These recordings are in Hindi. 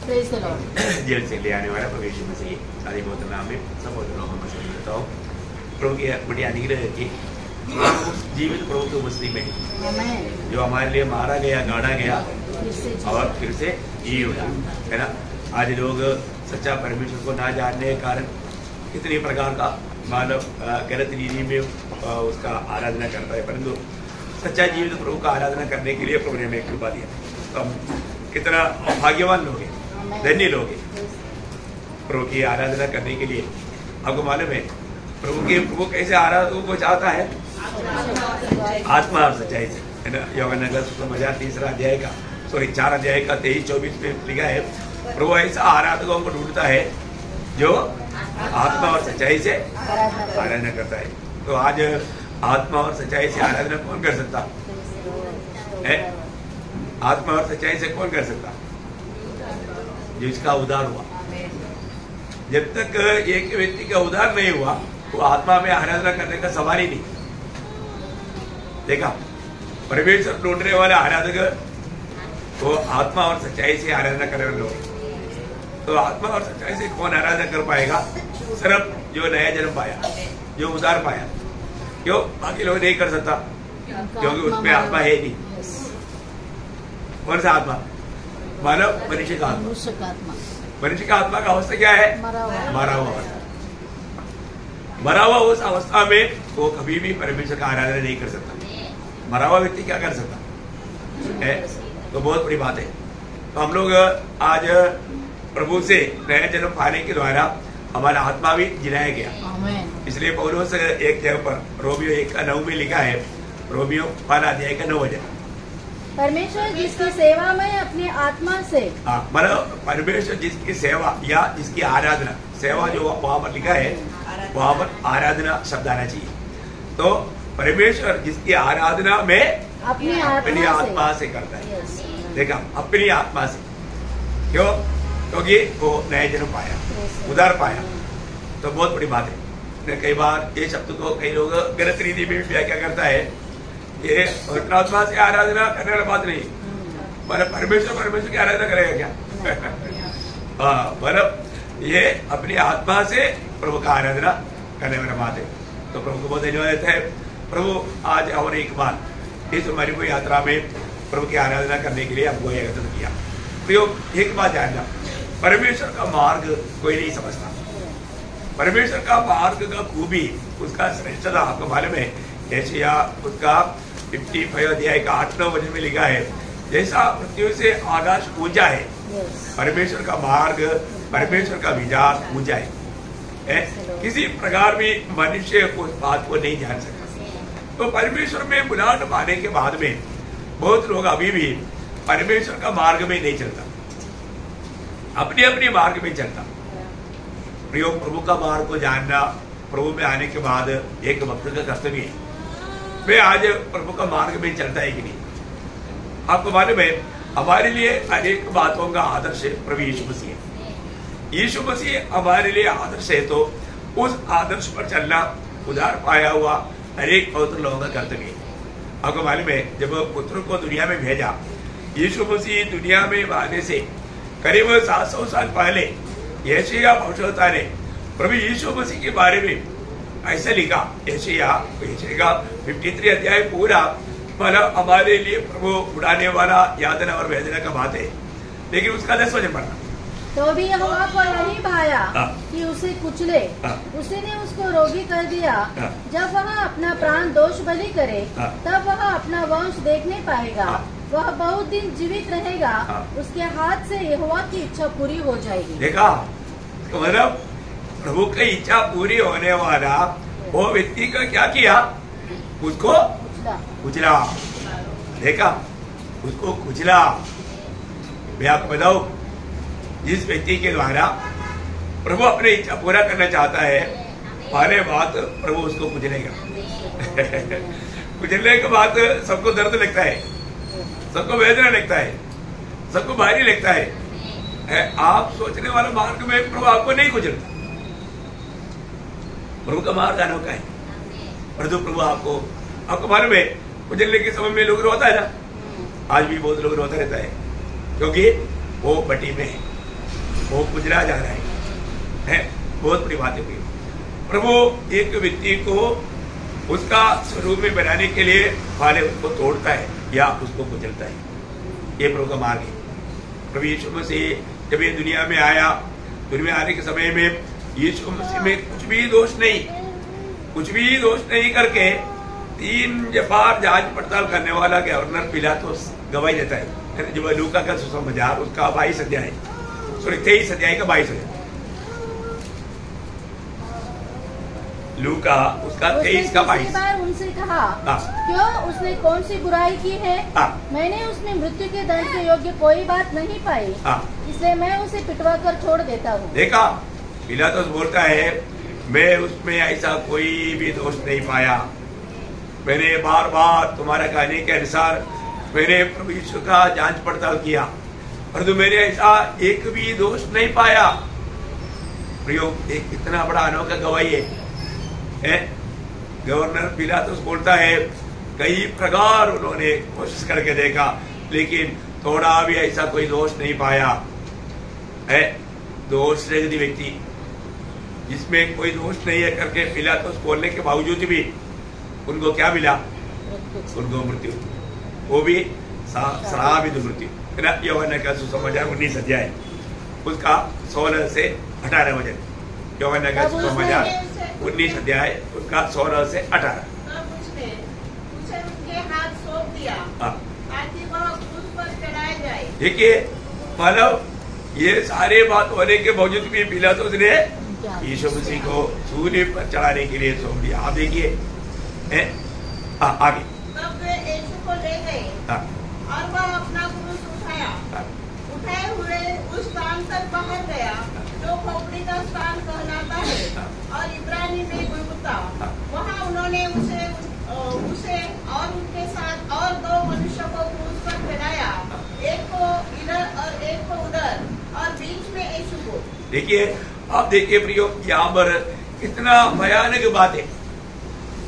Praise the Lord. जेल से ले आने वाला प्रभु यीशु मसीह आदि बहुत नाम में सहोदरों हम करता हूँ प्रभु की बड़ी अनुग्रह की उस जीवित प्रभु के मसीह में Amen. जो हमारे लिए मारा गया गाड़ा गया फिर से जी। और फिर से जी उठा है ना। आज लोग सच्चा परमेश्वर को ना जानने के कारण कितनी प्रकार का मानव गलत रीति में उसका आराधना करता है, परंतु सच्चा जीवित प्रभु का आराधना करने के लिए प्रभु ने हमें कृपा दिया। तो हम कितना भाग्यवान लोग हैं, धन्य लोग हैं प्रभु की आराधना करने के लिए। आपको मालूम है प्रभु कैसे आराधकों को चाहता है? आत्मा और सच्चाई से, है ना। यूहन्ना का सुसमाचार 3 अध्याय का 4 अध्याय का 23-24 में लिखा है प्रभु ऐसा आराधकों को ढूंढता है जो आत्मा और सच्चाई से आराधना करता है। तो आज आत्मा और सच्चाई से आराधना कौन कर सकता है? आत्मा और सच्चाई से कौन कर सकता? जिसका उद्धार हुआ। जब तक एक व्यक्ति का उद्धार नहीं हुआ वो आत्मा में आराधना करने का सवाल ही नहीं। देखा, परमेश्वर ढूंढने वाले आराधक वो आत्मा और सच्चाई से आराधना करने वाले लोग। तो आत्मा और सच्चाई से कौन आराधना कर पाएगा? सिर्फ जो नया जन्म पाया, जो उद्धार पाया। क्यों? बाकी लोग नहीं कर सकता क्योंकि उसमें आत्मा है नहीं। कौन सा आत्मा? मानव मनुष्य का आत्मा। मनुष्य का आत्मा का अवस्था क्या है? मरा हुआ अवस्था। मरा हुआ उस अवस्था में वो कभी भी परमेश्वर का आराधना नहीं कर सकता। मरा हुआ व्यक्ति क्या कर सकता है? तो बहुत बड़ी बात है। तो हम लोग आज प्रभु से नया जन्म पाने के द्वारा हमारा आत्मा भी जिलाया गया। इसलिए पौलुस एक जगह पर रोमियो 1:9 में लिखा है, रोमियो 1 अध्याय का 9 वचन, परमेश्वर जिसकी सेवा में अपनी आत्मा से, मतलब परमेश्वर जिसकी सेवा या जिसकी आराधना, सेवा जो वहां पर लिखा है वहां पर आराधना शब्द आना चाहिए। तो परमेश्वर जिसकी आराधना में अपनी आत्मा से करता है। देखा, अपनी आत्मा से। क्यों? क्योंकि वो नया जन्म पाया, उद्धार पाया। तो बहुत बड़ी बात है। कई बार ये शब्द को कई लोग गलत रीति में व्याख्या करता है, ये आत्मा से आराधना करने वाली बात नहीं। मतलब परमेश्वर की आराधना करेगा क्या? मतलब ये अपनी आत्मा से प्रभु का आराधना करने वाली बात है। तो प्रभु को बहुत धन्यवाद देता है। प्रभु आज और एक बार इस हमारी को यात्रा में प्रभु की आराधना करने के लिए हमको एकत्रित किया। प्रयोग एक बात जानना, परमेश्वर का मार्ग कोई नहीं समझता। परमेश्वर का मार्ग का खूबी, उसका श्रेष्ठता आपको मालूम है। यशायाह उसका 55 अध्याय का 8-9 वचन में लिखा है, जैसा पृथ्वी से आकाश ऊंचा है, परमेश्वर का मार्ग, परमेश्वर का विचार ऊंचा है। किसी प्रकार भी मनुष्य उस बात को नहीं जान सकता। तो परमेश्वर में बुलाहट पाने के बाद में बहुत लोग अभी भी परमेश्वर का मार्ग में नहीं चलता, अपने अपने मार्ग में चलता। प्रभु का मार्ग को जानना प्रभु में आने के बाद एक भक्त का कर्तव्य है। मैं आज प्रभु का मार्ग में चलता है कि नहीं? आपको मालूम है हमारे लिए अनेक बातों का आदर्श है प्रभु यीशु मसीह है। यीशु मसीह हमारे लिए आदर्श है, तो उस आदर्श पर चलना उद्धार पाया हुआ अनेक पवित्र लोगों का कर्तव्य है। आपको मालूम है जब पुत्र को दुनिया में भेजा, यीशु मसीह दुनिया में आने से करीब 700 साल पहले यशायाह भविष्यवक्ता ने प्रभु यीशु मसीह के बारे में ऐसा लिखा। यशायाह 53 अध्याय पूरा मतलब हमारे लिए प्रभु उड़ाने वाला यातना और वेदना का बात है। लेकिन उसका 10 वचन पढ़ना, तो भी यहोवा को नहीं भाया कि उसे कुचले, उसी ने उसको रोगी कर दिया। जब वह अपना प्राण दोष बलि करे तब वह अपना वंश देखने पाएगा, वह बहुत दिन जीवित रहेगा, उसके हाथ से यहोवा की इच्छा पूरी हो जाएगी। देखा, मतलब प्रभु की इच्छा पूरी होने वाला वो व्यक्ति का क्या किया? उसको कुचला। देखा, उसको कुचला। मैं आपको बताऊं, जिस व्यक्ति के द्वारा प्रभु अपनी इच्छा पूरा करना चाहता है, पहले बात प्रभु उसको कुचलेगा। कुचलने के बाद सबको दर्द लगता है, सबको वेदना लगता है, सबको भारी लगता है। आप सोचने वाला मार्ग में प्रभु आपको नहीं कुचलता। प्रभु का मार्ग अनोखा है। परंतु प्रभु आपको मालूम है कुचलने के समय में लोग रोता है ना, आज भी बहुत लोग रोता रहता है क्योंकि वो बटी में है। वो गुजरा जा रहा है। बहुत बड़ी बात है। प्रभु एक व्यक्ति को उसका स्वरूप में बनाने के लिए पहले उसको तोड़ता है या उसको कुचलता है। ये प्रभु का मार्ग है। प्रभु यीशु मसीह जब ये दुनिया में आया, दुनिया में आने के समय में यीशु मसीह में कुछ भी दोष नहीं करके 3 बार जांच पड़ताल करने वाला गवर्नर पिलातुस गवाही देता है। जब लूका का सुसमाचार उसका 22 अध्याय, सॉरी 23 अध्याय का 22 अध्याय, लूका उसका 23 का 22। उनसे कहा, क्यों उसने कौन सी बुराई की है? मैंने उसमें मृत्यु के दंड के योग्य कोई बात नहीं पाई, इसलिए मैं उसे पिटवा कर छोड़ देता हूँ। देखा, पिलातुस बोलता है मैं उसमें ऐसा कोई भी दोष नहीं पाया। मैंने बार बार तुम्हारे कहने के अनुसार मैंने प्रभु यीशु का जांच पड़ताल किया, परंतु मैंने ऐसा एक भी दोष नहीं पाया। प्रियो, एक कितना बड़ा अनोखा गवाही है। गवर्नर पिलातुस बोलता है कई प्रकार उन्होंने कोशिश करके देखा, लेकिन थोड़ा भी ऐसा कोई दोष नहीं पाया। दोष रहित व्यक्ति जिसमें कोई दोष नहीं है करके पिलातुस बोलने के बावजूद भी उनको क्या मिला? उनको मृत्यु, वो भी श्रापित मृत्यु। यूहन्ना का सुसमाचार 19 अध्याय उसका 16 से 18 वचन। यूहन्ना का सुसमाचार 19 अध्याय उसका 16 से 18। उसे उनके हाथ सौंप दिया ताकि वह क्रूस पर चढ़ाया जाए। देखिए, मतलब ये सारे बात होने के बावजूद भी पिलातुस ने यीशु मसीह को सूली पर चढ़ाने के लिए सौंप दिया। आप देखिए आगे। तब वे यीशु को ले गए और वह अपना क्रूस उठाए हुए उस स्थान तक पहुंच गया जो खोपड़ी का स्थान कहलाता है और इब्रानी में गुलगुता। वहाँ उन्होंने उसे और उनके साथ और 2 मनुष्य को क्रूस पर चढ़ाया, एक को इधर और एक को उधर, और बीच में यीशु को। देखिए, आप देखिए प्रियो, यहाँ पर कितना भयानक बात है।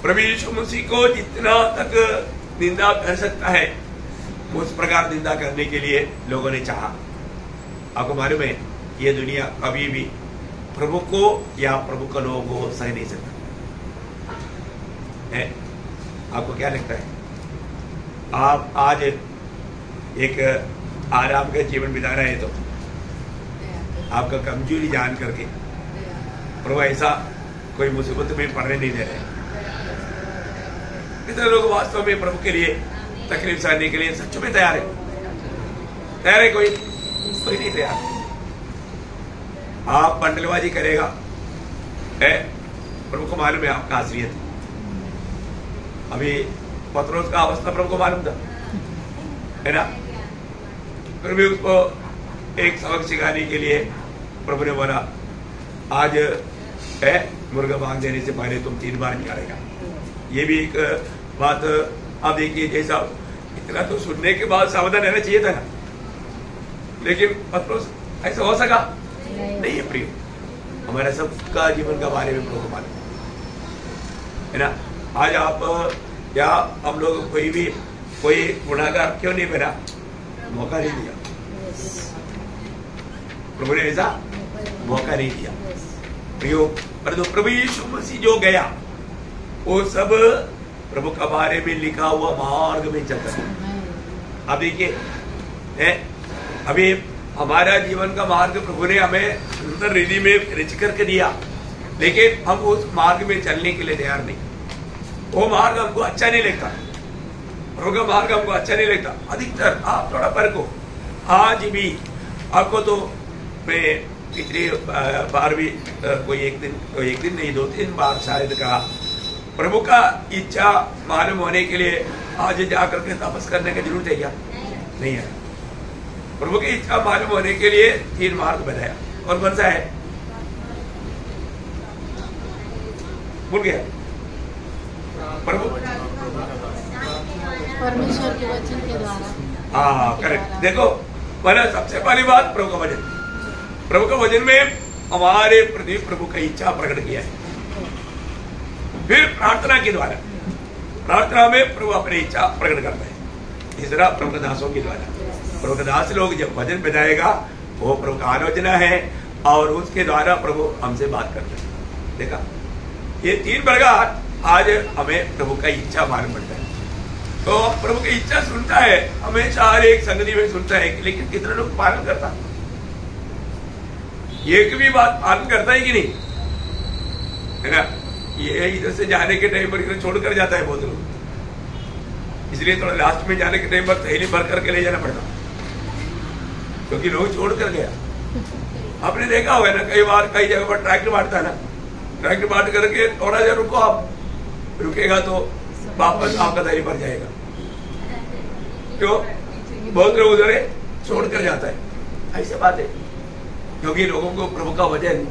प्रभु यीशु मसीह को जितना तक निंदा कर सकता है उस प्रकार निंदा करने के लिए लोगों ने चाहा। आपको मालूम है ये दुनिया कभी भी प्रभु को या प्रभु का लोगों को सह नहीं सकता है। आपको क्या लगता है? आप आज एक आराम का जीवन बिता रहे हैं तो आपका कमजोरी जान करके प्रभु ऐसा कोई मुसीबत में पड़ने नहीं दे रहे। कितने लोग वास्तव में प्रभु के लिए तकलीफ सहने के लिए सच में तैयार है? कोई नहीं तैयार। आप बंडलबाजी करेगा, प्रभु को मालूम है आपका असलियत। अभी पत्रोस का अवस्था प्रभु को मालूम था, है ना? फिर भी उसको एक सबक सिखाने के लिए प्रभु ने बोला आज मुर्गा मांग देने से पहले तुम 3 बार निकालेगा। ये भी एक बात आप देखिए, जैसा इतना तो सुनने के बाद सावधान रहना चाहिए था ना, लेकिन पत्रोस ऐसा हो सका नहीं है। प्रिय, हमारा सबका जीवन का बारे में प्रभु को मालूम है ना। आज आप या हम लोग कोई गुनाहगार क्यों नहीं बना? मौका नहीं दिया प्रभु ने, ऐसा मौका नहीं दिया। प्रियो, परंतु प्रभु यीशु मसीह जो गया वो सब प्रभु का बारे में लिखा हुआ मार्ग में चलता है। अब देखिए, अभी हमारा जीवन का मार्ग प्रभु ने हमें सुंदर रीति में रच करके दिया, लेकिन हम उस मार्ग में चलने के लिए तैयार नहीं। वो मार्ग हमको अच्छा नहीं लगता, प्रभु का मार्ग हमको अच्छा नहीं लगता। अधिकतर आप थोड़ा फर्क हो। आज भी आपको तो मैं पिछली बार भी कोई एक दिन नहीं 2-3 बार शायद कहा, प्रभु का इच्छा मालूम होने के लिए आज जाकर के तपस करने की जरूरत है क्या? नहीं है। प्रभु की इच्छा मालूम होने के लिए 3 मार्ग बनाया। कौन सा है? भूल गया? प्रभु परमेश्वर के वचन के द्वारा। हाँ, करेक्ट। देखो, पहले सबसे पहली बात प्रभु का वचन। प्रभु का वचन में हमारे प्रति प्रभु का इच्छा प्रकट किया है। फिर प्रार्थना के द्वारा, प्रार्थना में प्रभु अपनी इच्छा प्रकट करता है। तीसरा प्रभु के दासों के द्वारा। प्रभु के दास लोग जब भजन बजाएगा वो प्रभु का आलोचना है और उसके द्वारा प्रभु हमसे बात करते हैं। देखा, ये 3 प्रकार आज हमें प्रभु का इच्छा मालूम पड़ता है। तो प्रभु की इच्छा सुनता है, हमेशा हर एक संगति में सुनता है, लेकिन कितने लोग पालन करता? एक भी बात पालन करता है कि नहीं, है ना? ये इधर से जाने के टाइम पर इधर छोड़कर जाता है बहुत लोग, इसलिए थोड़ा लास्ट में जाने के टाइम पर थैली भर करके ले जाना पड़ता, क्योंकि लोग छोड़ कर गया। आपने देखा होगा ना, कई बार कई जगह पर ट्रैक्टर बांटता है ना, ट्रैक्टर बांट करके थोड़ा सा रुको, आप रुकेगा तो वापस आपका थैली भर जाएगा। क्यों? बहुत लोग उधर छोड़ कर जाता है, ऐसी बात है, क्योंकि लोगों को प्रभु का वचन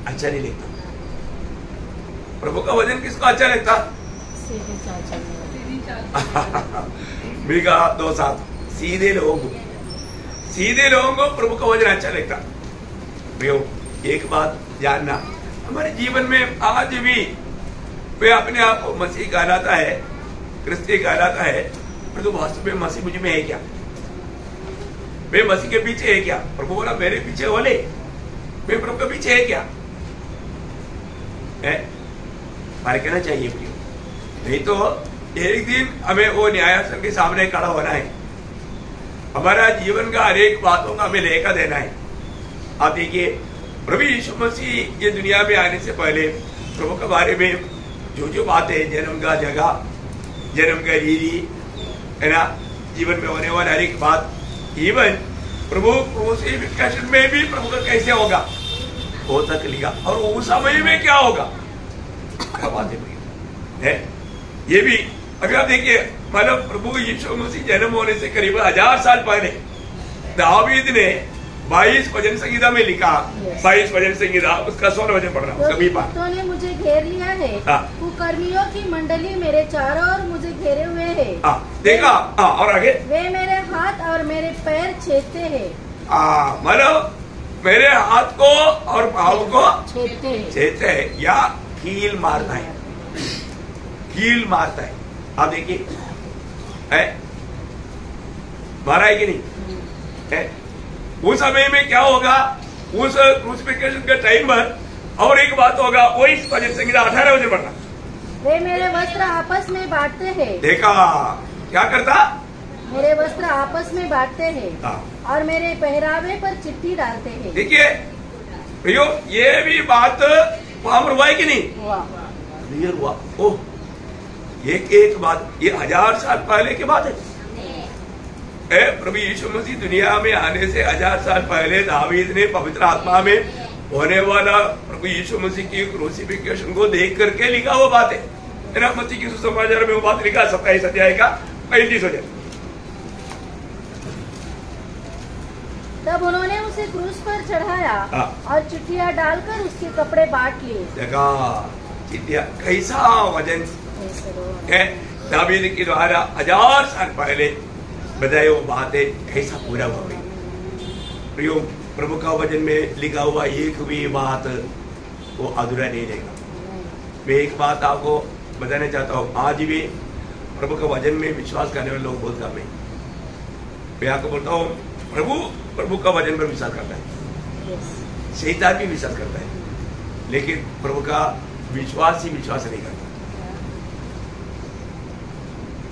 अच्छा नहीं लगता। प्रभु का वचन किसको अच्छा लगता? मीका 2:7, सीधे लोगों को प्रभु का वचन अच्छा लगता। भैया एक बात जानना, हमारे जीवन में आज भी वे अपने आप को मसीह कहलाता है, क्रिस्ती कहलाता है, परंतु वास्तव में मसीह मुझ में है क्या? वे मसीह के पीछे है क्या? प्रभु बोला मेरे पीछे बोले, वे प्रभु के पीछे है क्या? है हमारे कहना चाहिए प्रियो, नहीं तो एक दिन हमें वो न्यायासन के सामने खड़ा होना है। हमारा जीवन का हर एक बातों का हमें लेखा देना है। आप देखिए, प्रभु यीशु मसीह ये दुनिया में आने से पहले प्रभु के बारे में जो बातें, जन्म का जगह, जन्म का रीति, है ना, जीवन में होने वाला हर एक बात, इवन प्रभु क्रूसिफिक्शन में भी प्रभु का कैसे होगा वो तक लिखा, और उस समय में क्या होगा, क्या बातें है ये भी। अगर आप देखिए, मतलब प्रभु यीशु मसीह जन्म होने से करीब 1000 साल पहले दावीद ने 22 भजन संगीता में लिखा, 22 भजन संगीता, उसका 16 वचन पढ़ना, उसका भी पाठ। तो ने मुझे घेर लिया है, कुकर्मियों की मंडली मेरे चारों ओर मुझे घेरे हुए है। देखा, और आगे, वे मेरे हाथ और मेरे पैर छेदते हैं। मतलब मेरे हाथ को और पाँव को छेदते है या कील मारता है, कील मारता है। आप देखिए, है मारा है कि नहीं है? उस समय में क्या होगा, उस क्रूसिफिक्शन के टाइम पर और एक बात होगा, वही भजन संगीता 18 वचन पढ़ना। वे मेरे वस्त्र आपस में बांटते हैं। देखा, क्या करता? मेरे वस्त्र आपस में बांटते हैं और मेरे पहरावे पर चिट्ठी डालते हैं। देखिए भैया, ये भी बात वहां पर हुआ है कि नहीं? क्लियर हुआ। ओह, एक बात, ये 1000 साल पहले की बात है। प्रभु यीशु मसीह दुनिया में आने से 1000 साल पहले दावीद ने पवित्र आत्मा में होने वाला प्रभु यीशु मसीह की क्रूसिफिक्शन को देख करके लिखा वो बात है ना। मसीह की सुसमाचार में वो बात लिखा 27 अध्याय का 35 वचन। तब उन्होंने उसे क्रूस पर चढ़ाया और चिट्ठियां डालकर उसके कपड़े बांट लिए। देखा, चिट्ठियां कैसा वचन है, दावीद के द्वारा 1000 साल पहले बताए वो बातें कैसा पूरा हो गई। प्रियो, प्रभु का वचन में लिखा हुआ एक भी बात वो अधूरा नहीं रहेगा। मैं एक बात आपको बताना चाहता हूँ, आज भी प्रभु का वचन में विश्वास करने वाले लोग बहुत कम है। मैं आपको बोलता हूँ, प्रभु का वचन पर विश्वास करता है, शैतान भी विश्वास करता है, लेकिन प्रभु का विश्वास ही विश्वास नहीं करता।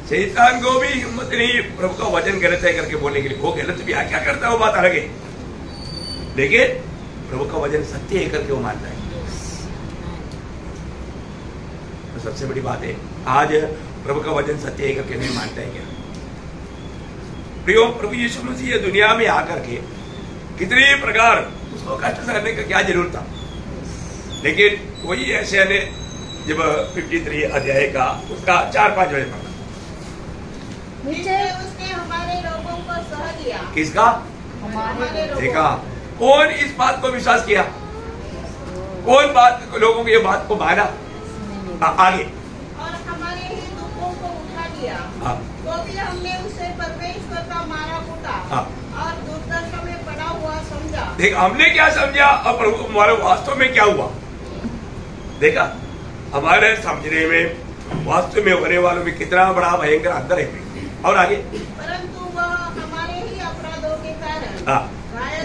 शैतान को भी हिम्मत नहीं प्रभु का वचन गलत है करके बोलने के लिए। वो गलत भी क्या करता है वो बात अलग है, लेकिन प्रभु का वचन सत्य है करके वो मानता है। तो सबसे बड़ी बात है, आज प्रभु का वचन सत्य है करके नहीं मानता है क्या? प्रियो, प्रभु यीशु मसीह दुनिया में आकर के कितने प्रकार उसको कष्ट सहने का क्या जरूरत था, लेकिन वही ऐसे ने जब 53 अध्याय का उसका 4-5 वचन पढ़ा, उसने हमारे लोगों को सह लिया। किसका? हमारे देखा, कौन इस बात को विश्वास किया, कौन बात लोगों को ये बात को माना? आगे, और हमारे ही दुखों को उठा लिया, तो भी हमने उसे परमेश्वर का मारा कूटा और दुर्दशा में पड़ा हुआ समझा। देख, हमने क्या समझा और प्रभु हमारे वास्तव में क्या हुआ। देखा, हमारे समझने में वास्तव में होने वालों में कितना बड़ा भयंकर अंतर है। और आगे, परंतु वह हमारे ही अपराधों के कारण घायल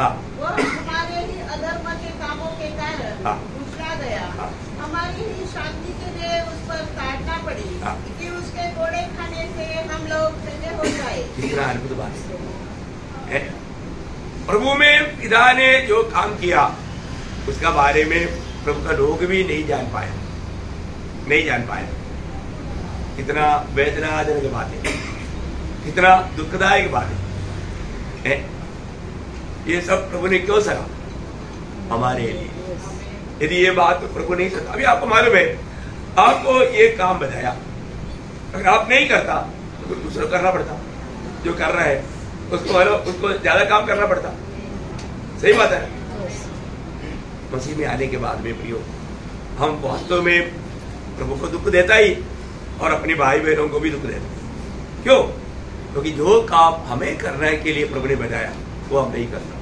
वो हमारे ही अधर्म के कामों के कारण उछला गया। हमारी ही शांति के लिए उस पर काटना पड़ी कि उसके कोड़े खाने से हम लोग चंगे हो जाए। कितना अद्भुत बात है। प्रभु में पिता ने जो काम किया उसका बारे में प्रभु का लोग भी नहीं जान पाए। कितना वेदनाजनक बात है, कितना दुखदायक बात है। ये सब प्रभु ने क्यों सहा? हमारे लिए। यदि ये बात प्रभु नहीं करता, अभी आपको मालूम है, आपको ये काम बताया, अगर आप नहीं करता तो दूसरा करना पड़ता। जो कर रहा है उसको ज्यादा काम करना पड़ता। सही बात है। मसीह में आने के बाद में प्रियो, हम वास्तव में प्रभु को दुख देता ही और अपने भाई बहनों को भी दुख देता। क्यों? क्योंकि जो काम हमें करने के लिए प्रभु ने बताया वो हम नहीं करता।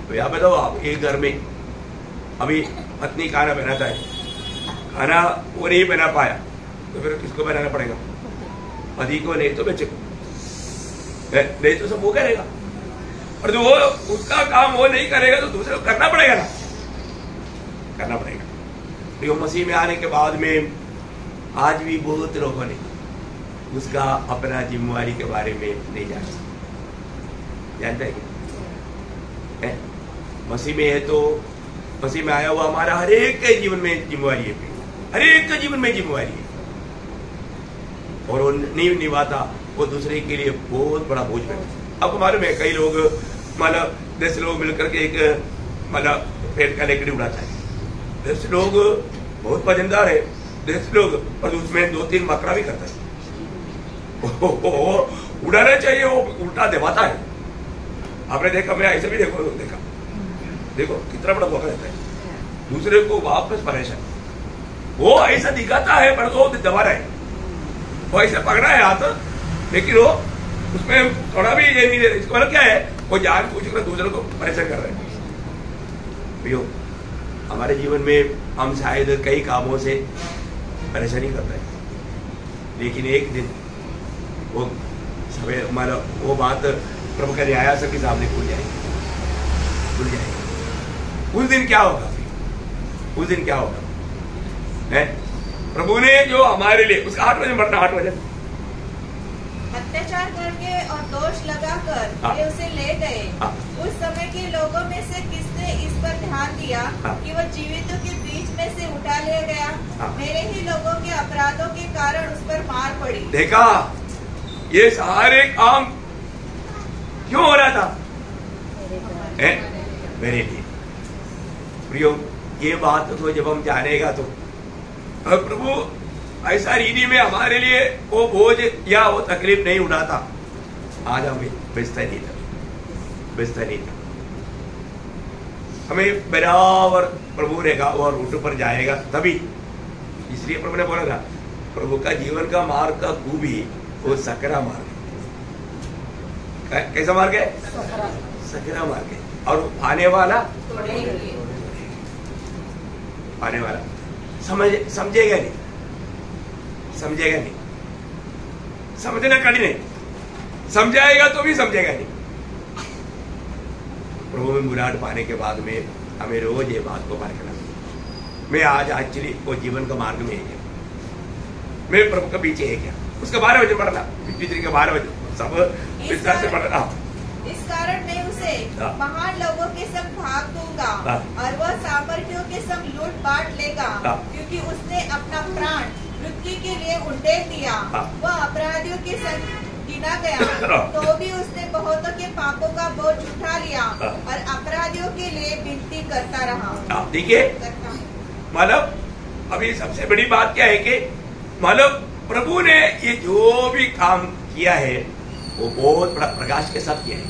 तो या बताओ, आप एक घर में अभी पत्नी खाना बनाता है, खाना वो नहीं बना पाया तो फिर किसको बनाना पड़ेगा? पति को, नहीं तो बच्चे को, नहीं तो सब वो करेगा। और जो वो उसका काम वो नहीं करेगा तो दूसरे को करना पड़ेगा ना, करना पड़ेगा। तो मसीह में आने के बाद में आज भी बहुत लोगों ने उसका अपना जिम्मेवारी के बारे में नहीं जानता है। मसीह में है तो मसीह में आया हुआ हमारा हर एक के जीवन में जिम्मेवारी है, हर एक के जीवन में जिम्मेवारी है। और वो नहीं निभाता वो दूसरे के लिए बहुत बड़ा बोझ बैठा। आपको मालूम है, कई लोग मतलब 10 लोग मिलकर के एक मतलब पेट का लकड़ी उड़ाता है। 10 लोग बहुत वजनदार है, 10 लोग, और उसमें 2-3 मकरा भी करता है। उड़ाना चाहिए, वो उल्टा दबाता है। आपने देखा, मैं ऐसे भी देखो कितना बड़ा धोखा देता है दूसरे को, वापस परेशान। वो ऐसा दिखाता है पर वो दबा रहा है, वो ऐसा पकड़ा है हाथ, लेकिन वो उसमें थोड़ा भी ये नहीं दे रहा। इसको मतलब क्या है? वो जान पूछ कर दूसरे को परेशान कर रहे हैं। भैया, हमारे जीवन में हम शायद कई कामों से परेशानी करते हैं, लेकिन एक दिन वो सवेरे मतलब वो बात प्रभु के न्यायासन के सामने भूल जाएगी। उस दिन क्या होगा? उस दिन क्या होगा? है प्रभु ने जो हमारे लिए उसका 8 वचन पढ़ना, 8 वचन। अत्याचार करके और दोष लगाकर वे उसे ले गए। उस समय के लोगों में से किसने इस पर ध्यान दिया कि वह जीवितों के बीच में से उठा लिया गया? मेरे ही लोगों के अपराधों के कारण उस पर मार पड़ी। देखा, ये सारे काम क्यों हो रहा था? मेरे लिए। प्रियो, ये बात तो जब हम जानेगा तो प्रभु ऐसा रीति में हमारे लिए वो बोझ या वो तकलीफ नहीं उठाता। आज हमें बेचता नहीं था। हमें बराबर प्रभु रहेगा और रूट पर जाएगा तभी। इसलिए प्रभु ने बोला था, प्रभु का जीवन का मार्ग का खूब ही वो सकरा मार्ग है। कैसा मार्ग है? सकरा मार्ग है। और आने वाला समझेगा नहीं, समझना कठिन है, समझाएगा तो भी समझेगा नहीं। प्रभु में मुराद पाने के बाद में हमें रोज ये बात को परखना, मैं आज एक्चुअली वो जीवन का मार्ग में है क्या, मैं प्रभु के पीछे है क्या। उसका 12 वचन पढ़ना, 53 के 12 वचन सब विस्तार से पढ़ना। इस कारण मैं उसे महान लोगों के संग भाग दूंगा और वह सामर्थियों के संग लूट बांट लेगा, क्योंकि उसने अपना प्राण मृत्यु के लिए उंडेल दिया। वह अपराधियों के संग गिना गया, तो भी उसने बहुतों के पापों का बोझ उठा लिया और अपराधियों के लिए विनती करता रहा। देखिए, मतलब अभी सबसे बड़ी बात क्या है कि मतलब प्रभु ने ये जो भी काम किया है वो बहुत बड़ा प्रकाश के साथ किया है।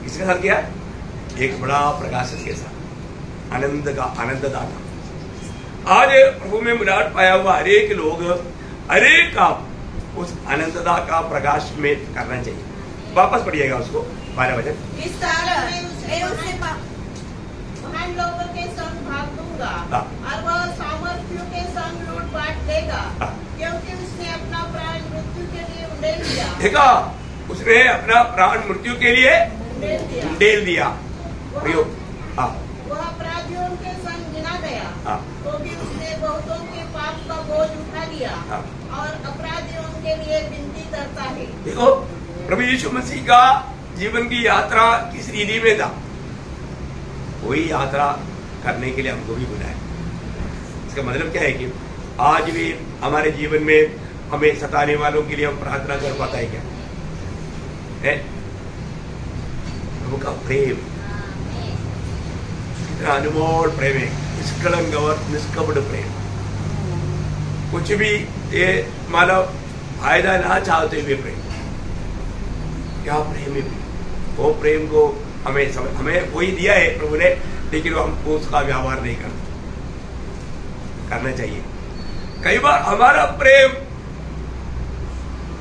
किसके साथ किया? एक बड़ा प्रकाश के साथ, आनंददाता। आज प्रभु में मुराद पाया हुआ हरेक लोग हरेक काम उस आनंददा का प्रकाश में करना चाहिए। वापस पढ़िएगा उसको 12 वचन। इस कारण मैं उसे महान लोगों के संग भाग दूंगा और वह सामर्थियों के संग लूट बांट देगा, क्योंकि उसने अपना प्राण मृत्यु के लिए उंडेल दिया। देखा, उसने अपना प्राण मृत्यु के लिए डेल दिया। प्रयोग वह अपराधियों के संग गिना गया, तो भी उसने बहुतों के पाप का बोझ उठा लिया और अपराधियों के लिए विनती करता है। देखो, प्रभु यीशु मसीह का जीवन की यात्रा किस रीति में था, वही यात्रा करने के लिए हमको भी बुलाया। इसका मतलब क्या है कि आज भी हमारे जीवन में हमें सताने वालों के लिए हम प्रार्थना कर पाता है क्या? है प्रभु का प्रेम, कितना अनमोल प्रेम है, निष्कलंक और निष्कपट प्रेम। कुछ भी ये मानव फायदा ना चाहते हुए प्रेम, क्या प्रेम है। वो प्रेम को हमें वही दिया है प्रभु ने, लेकिन हम उसका व्यवहार नहीं करना चाहिए। कई बार हमारा प्रेम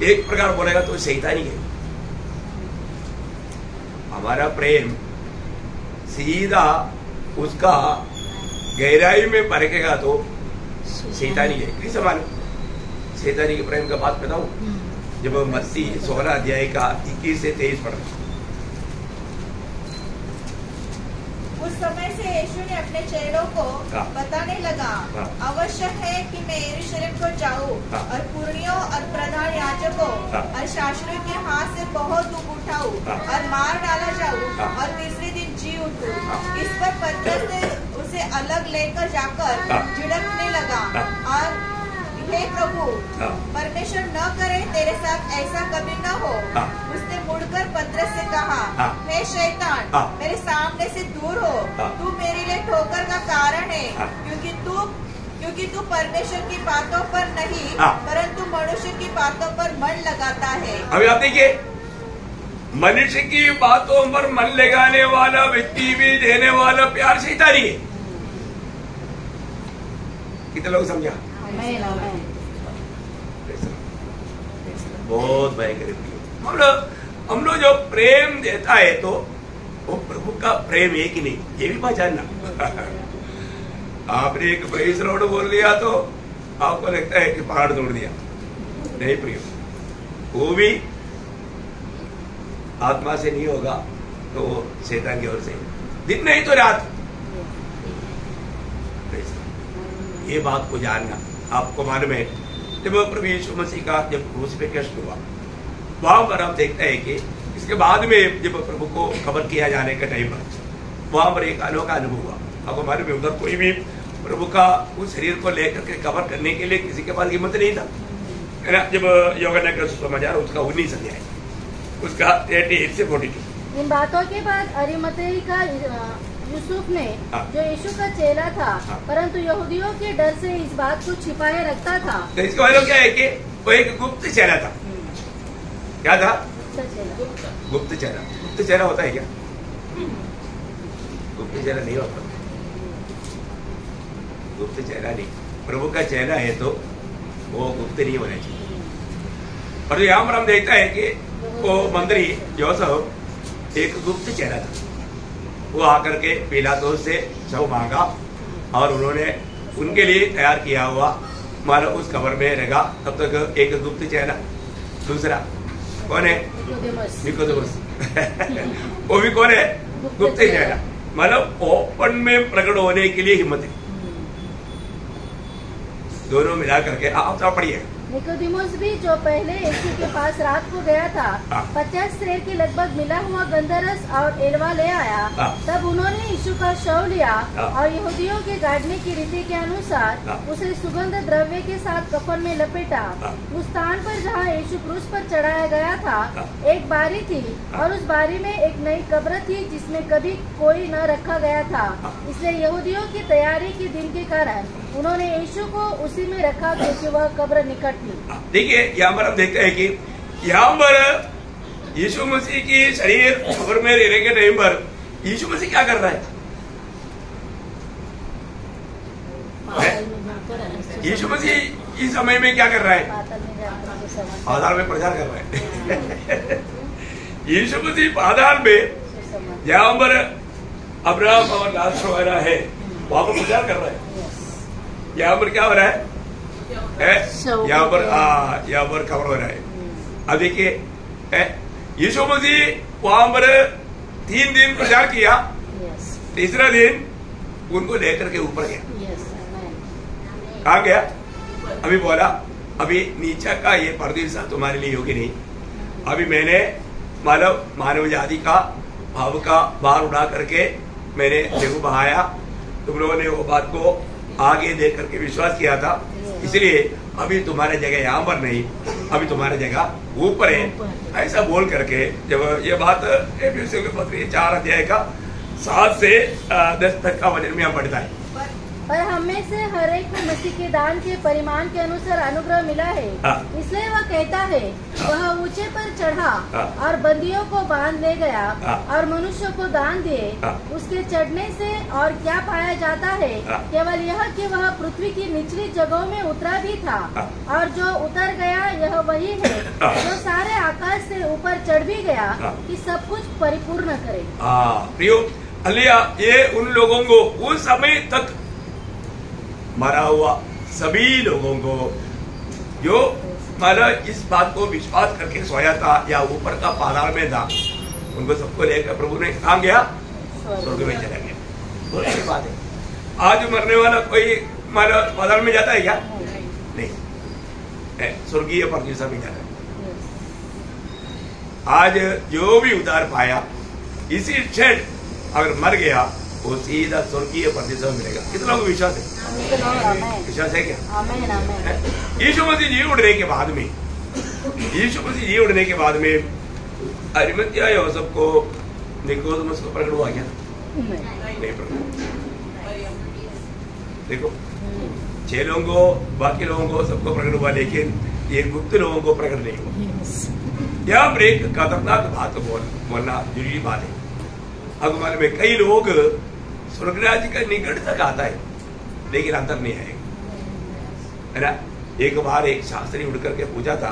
एक प्रकार बोलेगा तो शैतानी है। हमारा प्रेम सीधा उसका गहराई में परखेगा तो शैतानी है। किस मानो शैतानी के प्रेम का बात बताऊं, जब मत्ती 16 अध्याय का 21 से 23 पढ़ा। उस समय से यीशु ने अपने चेलों को बताने लगा, आवश्यक है कि मैं यरूशलेम को जाऊं और पुरनियों और प्रधान याजकों और शास्त्रियों के हाथ से बहुत दुख उठाऊं और मार डाला जाऊं और तीसरे दिन जी उठूं। इस पर पतरस ने उसे अलग लेकर जाकर झिड़कने लगा और हे प्रभु, परमेश्वर न करे तेरे साथ ऐसा कभी न हो। उसने मुड़कर पतरस से कहा, हे शैतान, मेरे सामने से दूर हो, तू मेरे लिए ठोकर का कारण है, क्योंकि तू परमेश्वर की बातों पर नहीं परंतु मनुष्य की बातों पर मन लगाता है। अभी आप देखिए, मनुष्य की बातों पर मन लगाने वाला व्यक्ति भी देने वाला प्यार शैतानी है। कितने लोग समझा? बहुत भयंकर प्रेम। हम लोग जो प्रेम देता है तो वो प्रभु का प्रेम है कि नहीं, ये भी पहचानना। आपने एक प्रेस रोड बोल दिया तो आपको लगता है कि पहाड़ तोड़ दिया, नहीं प्रिय, वो भी आत्मा से नहीं होगा तो शैतान की ओर से, दिन नहीं तो रात। ये बात को जानना। आपको मालूम है, जब प्रभु यीशु मसीह का जब क्रूसिफिक्शन हुआ, वहां पर हम देखते हैं कि इसके बाद में जब प्रभु को कब्र किया जाने का टाइम पर वहां पर एक अनोखा अनुभव हुआ। आपको मालूम है, उधर कोई भी प्रभु का उस शरीर को लेकर के कब्र करने के लिए किसी के पास हिम्मत नहीं था, है ना। जब योगनगर समाचार उसका 19 अध्याय, उसका 38 से 42। इन बातों के बाद अरिमथई का यूसुफ ने, जो यीशु का चेला था, परंतु यहूदियों के डर से इस बात को छिपाए रखता था। तो इसका मतलब क्या है कि वो एक गुप्त चेला था। क्या था? गुप्त चेला। गुप्त चेला होता है क्या? गुप्त चेला नहीं होता। गुप्त चेला नहीं, प्रभु का चेला है तो वो गुप्त नहीं होना चाहिए। और यहाँ पर हम देखता है कि वो मंत्री योसेफ एक गुप्त चेला था। वो आकर के पिलातुस से शव मांगा और उन्होंने उनके लिए तैयार किया हुआ मानो उस कब्र में रखा। तब तक एक गुप्त चेला, दूसरा कौन है? निकोदेमुस। वो भी कौन है? गुप्त चेला। मतलब ओपन में प्रकट होने के लिए हिम्मत है। दोनों मिला करके आप तो पढ़िए। निकोदेमुस भी, जो पहले यीशु के पास रात को गया था, 50 सेर के लगभग मिला हुआ गंधरस और एलवा ले आया। तब उन्होंने यीशु का शव लिया और यहूदियों के गाड़ने की रीति के अनुसार उसे सुगंध द्रव्य के साथ कफन में लपेटा। उस स्थान पर जहाँ यीशु क्रूस पर चढ़ाया गया था, एक बारी थी और उस बारी में एक नई कब्र थी जिसमें कभी कोई न रखा गया था। इसलिए यहूदियों की तैयारी के दिन के कारण उन्होंने यीशु को उसी में रखा, क्योंकि वह कब्र निकट थी। देखिए, यहाँ पर हम देखते हैं कि यहाँ पर यीशु मसीह की शरीर कब्र में रहने के टाइम पर यीशु मसीह क्या कर रहा है? यीशु मसीह इस समय में क्या कर रहा है? पाताल में प्रचार कर रहा है। यीशु मसीह पाताल में जहाँ पर अब्राहम और लाजर वगैरह है वहां पर प्रचार कर रहा है। यहाँ पर क्या हो रहा है? यहाँ पर खबर हो रहा है। अब देखिए, यीशु मसीह वहां पर 3 दिन प्रचार किया, तीसरा दिन उनको लेकर के ऊपर गया। कहा गया? अभी बोला अभी नीचे का ये परदेश तुम्हारे लिए योग्य नहीं, अभी मैंने मानव जाति का भाव का भार उड़ा करके मैंने देखो बहाया, तुम लोगों ने वो बात को आगे देख करके विश्वास किया था, इसलिए अभी तुम्हारी जगह यहाँ पर नहीं, अभी तुम्हारी जगह ऊपर है। ऐसा बोल करके जब ये बात एफएससी के पत्र 4 अध्याय का 7 से 10 तक का वचन में हम पढ़ता है। पर हमें से हर एक को मसीह के दान के परिमाण के अनुसार अनुग्रह मिला है, इसलिए वह कहता है वह ऊंचे पर चढ़ा और बंदियों को बांध ले गया और मनुष्यों को दान दिए। उसके चढ़ने से और क्या पाया जाता है, केवल यह कि वह पृथ्वी की निचली जगहों में उतरा भी था, और जो उतर गया यह वही है जो सारे आकाश से ऊपर चढ़ भी गया कि सब कुछ परिपूर्ण करे। प्रियो अलिया, ये उन लोगों को उस समय तक मरा हुआ सभी लोगों को जो मतलब इस बात को विश्वास करके सोया था या ऊपर का पाताल में था, उनको सबको लेकर प्रभु ने कहा गया स्वर्ग में चला गया। बहुत अच्छी बात है। आज मरने वाला कोई मतलब पाताल में जाता है क्या? नहीं, स्वर्गीय परमेश्वर में जाता है। आज जो भी उद्धार पाया इसी क्षण अगर मर गया वो सीधा स्वर्गीय परमेश्वर मिलेगा। कितना लोगों को विश्वास है? विश्वास है क्या? यीशु मसीह जी उठने के बाद में, यीशु मसीह जी उठने के बाद में अरिमतिया यूसुफ को निकोदेमुस को प्रकट हुआ क्या? नहीं प्रकट। देखो 6 लोगों को, बाकी लोगों को सबको प्रकट हुआ, लेकिन ये गुप्त लोगों को प्रकट नहीं हुआ। यहाँ पर एक खतरनाक बात बोलना जरूरी बात है। अब मालूम है कई लोग स्वर्ग राज्य का निकट तक आता है लेकिन अंदर नहीं आएगा, है ना। एक बार एक शास्त्री उठ करके पूछा था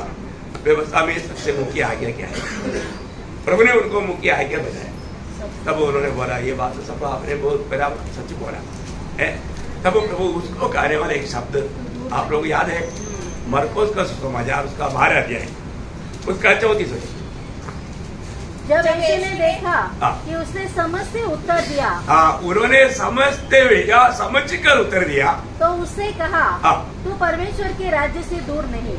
व्यवस्था में सबसे मुख्य आज्ञा क्या है? प्रभु ने उनको मुख्य आज्ञा बताया। तब उन्होंने बोला ये बात तो सब आपने बहुत पहला सच बोला है। तब प्रभु उसको कहने वाला एक शब्द आप लोग याद है, मरकुस का सुसमाचार उसका 12 अध्याय उसका 34 वचन। जब यीशु ने देखा कि उसने समझते उत्तर दिया, उन्होंने समझते हुए या समझ कर उत्तर दिया, तो उससे कहा तू परमेश्वर के राज्य से दूर नहीं।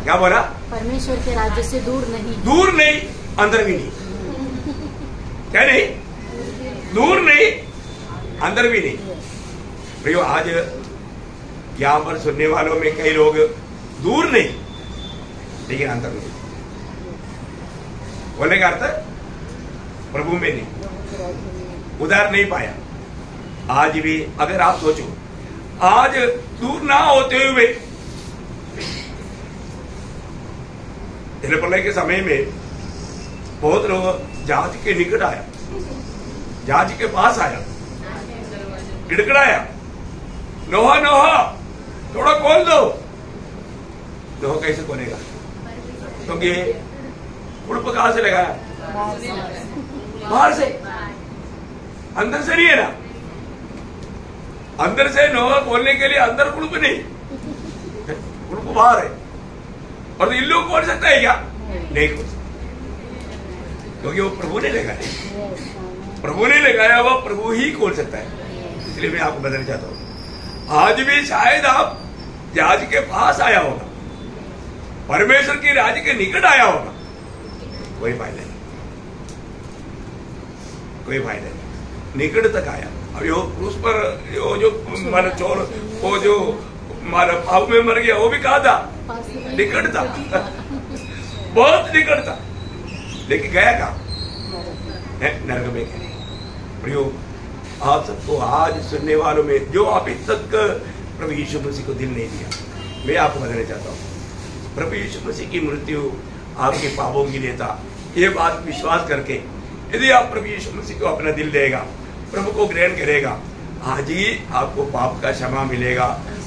क्या बोला? परमेश्वर के राज्य से दूर नहीं। दूर नहीं, अंदर भी नहीं। क्या नहीं? दूर नहीं, अंदर भी नहीं। प्रियो आज यहाँ पर सुनने वालों में कई लोग दूर नहीं लेकिन अंदर नहीं। बोलने का अर्थ प्रभु में नहीं, उधार नहीं पाया। आज भी अगर आप सोचो, आज दूर ना होते हुए प्रलय के समय में बहुत लोग जहाज के निकट आया, जहाज के पास आया, गिड़गड़ाया, नोहा नोहा थोड़ा खोल दो। नोहा कैसे खोलेगा? क्योंकि उड़प कहां से लगाया? बाहर से, अंदर से नहीं है ना। अंदर से नोहा खोलने के लिए अंदर उड़प नहीं, उड़प बाहर है। और तो इन लोग खोल सकता है क्या? नहीं खोल सकता, क्योंकि वो प्रभु ने लगाया। प्रभु ने लगाया, वो प्रभु ही खोल सकता है। इसलिए मैं आपको बताना चाहता हूं, आज भी शायद आप जहाज के पास आया होगा, परमेश्वर के राज्य के निकट आया होगा, कोई फायदा नहीं, कोई फायदा नहीं। निकट तक आया। अब यो उस पर यो जो मारा चोर, वो जो मारा पाप में मर गया, वो भी कहा था निकट था, बहुत निकट था, लेकिन गया कहा? नरक में गया। प्रियो आप सबको आज सुनने वालों में जो आप इस तक प्रभु यीशु मसीह को दिल नहीं दिया, मैं आपको बताना चाहता हूँ, प्रभु यीशु मसीह की मृत्यु आपके पापों के लिए था। ये बात विश्वास करके यदि आप प्रभु यीशु मसीह को अपना दिल देगा, प्रभु को ग्रहण करेगा, आज ही आपको पाप का क्षमा मिलेगा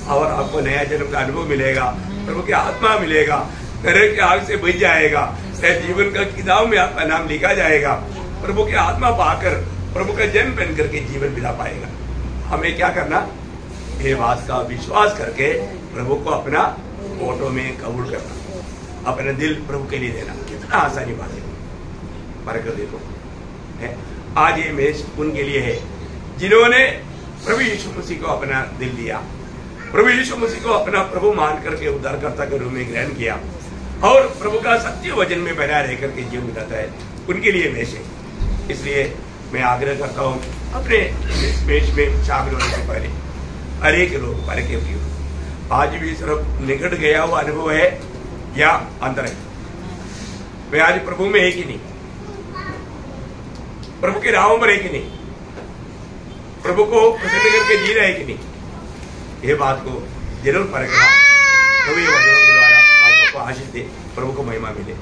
और आपको नया जन्म का अनुभव मिलेगा, प्रभु की आत्मा मिलेगा, नरक के आग से बच जाएगा, जीवन का किताब में आपका नाम लिखा जाएगा, प्रभु की आत्मा पाकर प्रभु का जन्म पहन करके जीवन बिता पाएगा। हमें क्या करना? ये बात का विश्वास करके प्रभु को अपना फोटो में कबूल करना, अपना दिल प्रभु के लिए देना। कितना आसानी बात है। परख देखो है। आज ये मैसेज उनके लिए है जिन्होंने प्रभु यीशु मसीह को अपना दिल दिया, प्रभु यीशु मसीह को अपना प्रभु मान करके उद्धारकर्ता के रूप में ग्रहण किया और प्रभु का सत्य वचन में बना रह करके जीवन बिताता है, उनके लिए मैसेज। इसलिए मैं आग्रह करता हूँ अपने मैच में शामिल होने से पहले हर एक लोग परखे भी हो। आज भी सिर्फ निकट गया हुआ अनुभव है या अंदर है? मैं आज प्रभु में है कि नहीं, प्रभु के राहों पर है कि नहीं, प्रभु को पसंद करके जी रहे कि नहीं, ये बात को जरूर परखना। प्रभु ये वचनों के द्वारा आपको आशीष दे, प्रभु को महिमा मिले।